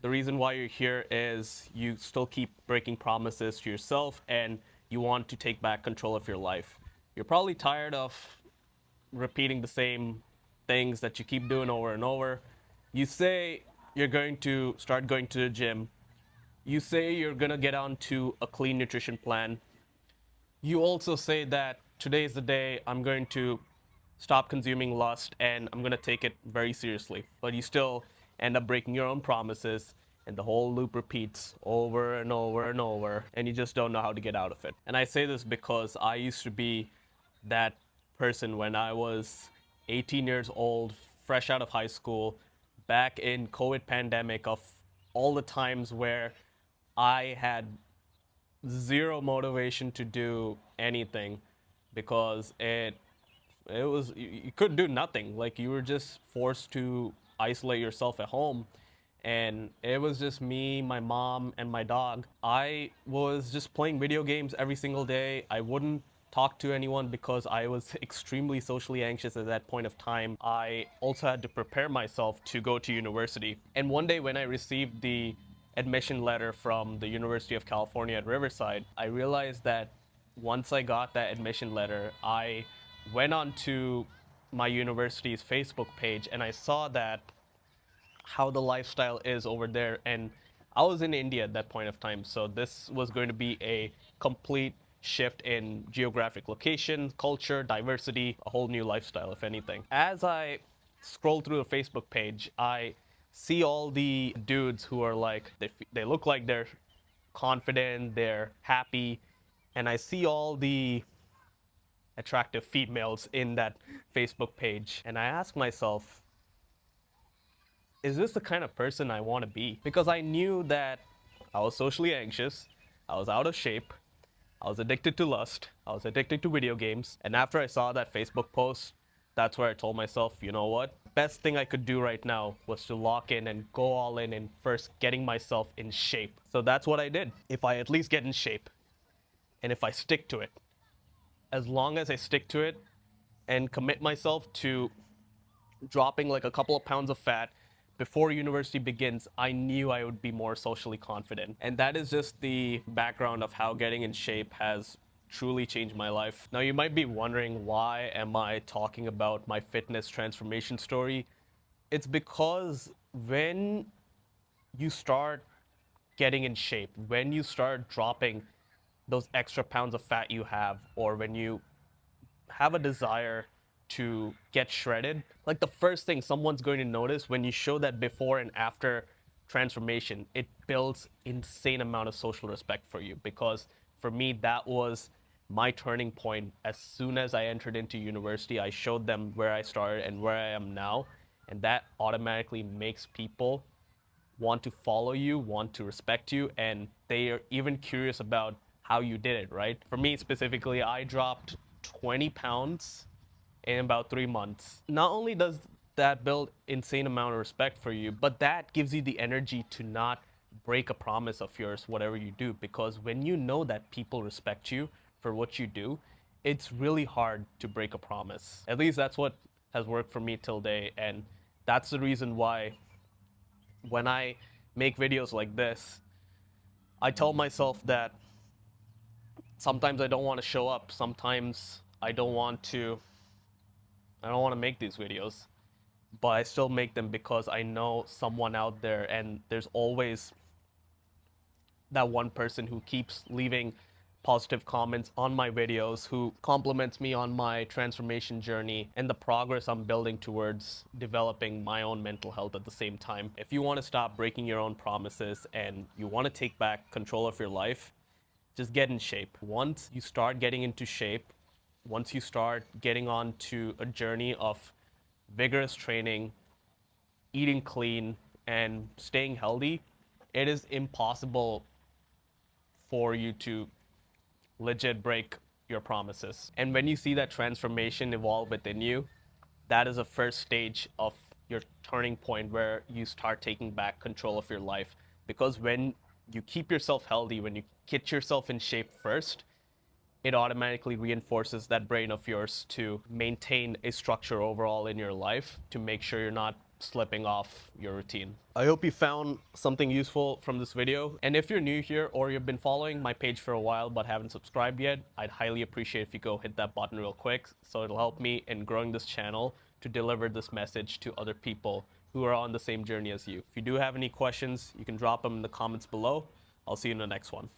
The reason why you're here is you still keep breaking promises to yourself and you want to take back control of your life. You're probably tired of repeating the same things that you keep doing over and over. You say you're going to start going to the gym. You say you're going to get onto a clean nutrition plan. You also say that today is the day I'm going to stop consuming lust and I'm going to take it very seriously. But you still end up breaking your own promises and the whole loop repeats over and over and over and you just don't know how to get out of it. And I say this because I used to be that person when I was 18 years old, fresh out of high school, back in COVID pandemic of all the times where I had zero motivation to do anything because it was you could do nothing. Like you were just forced to isolate yourself at home, and it was just me, my mom, and my dog. I was just playing video games every single day. I wouldn't talk to anyone because I was extremely socially anxious at that point of time. I also had to prepare myself to go to university. And one day when I received the admission letter from the University of California at Riverside, I realized that once I got that admission letter, I went on to my university's Facebook page and I saw that how the lifestyle is over there. And I was in India at that point of time, so this was going to be a complete shift in geographic location, culture, diversity, a whole new lifestyle, if anything. As I scroll through the Facebook page, I see all the dudes who are like, they look like they're confident, they're happy, and I see all the attractive females in that Facebook page. And I ask myself, is this the kind of person I want to be? Because I knew that I was socially anxious, I was out of shape, I was addicted to lust, I was addicted to video games. And after I saw that Facebook post, that's where I told myself, you know what? Best thing I could do right now was to lock in and go all in first getting myself in shape. So that's what I did. If I at least get in shape and if I stick to it, as long as I stick to it and commit myself to dropping like a couple of pounds of fat before university begins, I knew I would be more socially confident. And that is just the background of how getting in shape has truly changed my life. Now you might be wondering, why am I talking about my fitness transformation story? It's because when you start getting in shape, when you start dropping those extra pounds of fat you have, or when you have a desire to get shredded, like the first thing someone's going to notice when you show that before and after transformation, it builds insane amount of social respect for you. Because for me, that was my turning point. As soon as I entered into university, I showed them where I started and where I am now, and that automatically makes people want to follow you, want to respect you, and they are even curious about how you did it, right? For me specifically, I dropped 20 pounds in about 3 months. Not only does that build insane amount of respect for you, but that gives you the energy to not break a promise of yours, whatever you do. Because when you know that people respect you for what you do, it's really hard to break a promise. At least that's what has worked for me till day. And that's the reason why when I make videos like this, I tell myself that sometimes I don't want to show up. Sometimes I don't want to make these videos, but I still make them because I know someone out there, and there's always that one person who keeps leaving positive comments on my videos, who compliments me on my transformation journey and the progress I'm building towards developing my own mental health at the same time. If you want to stop breaking your own promises and you want to take back control of your life, just get in shape. Once you start getting into shape, once you start getting on to a journey of vigorous training, eating clean, and staying healthy, it is impossible for you to legit break your promises. And when you see that transformation evolve within you, that is a first stage of your turning point where you start taking back control of your life. Because when you keep yourself healthy, when you get yourself in shape first, it automatically reinforces that brain of yours to maintain a structure overall in your life, to make sure you're not slipping off your routine. I hope you found something useful from this video. And if you're new here or you've been following my page for a while but haven't subscribed yet, I'd highly appreciate if you go hit that button real quick, so it'll help me in growing this channel to deliver this message to other people who are on the same journey as you. If you do have any questions, you can drop them in the comments below. I'll see you in the next one.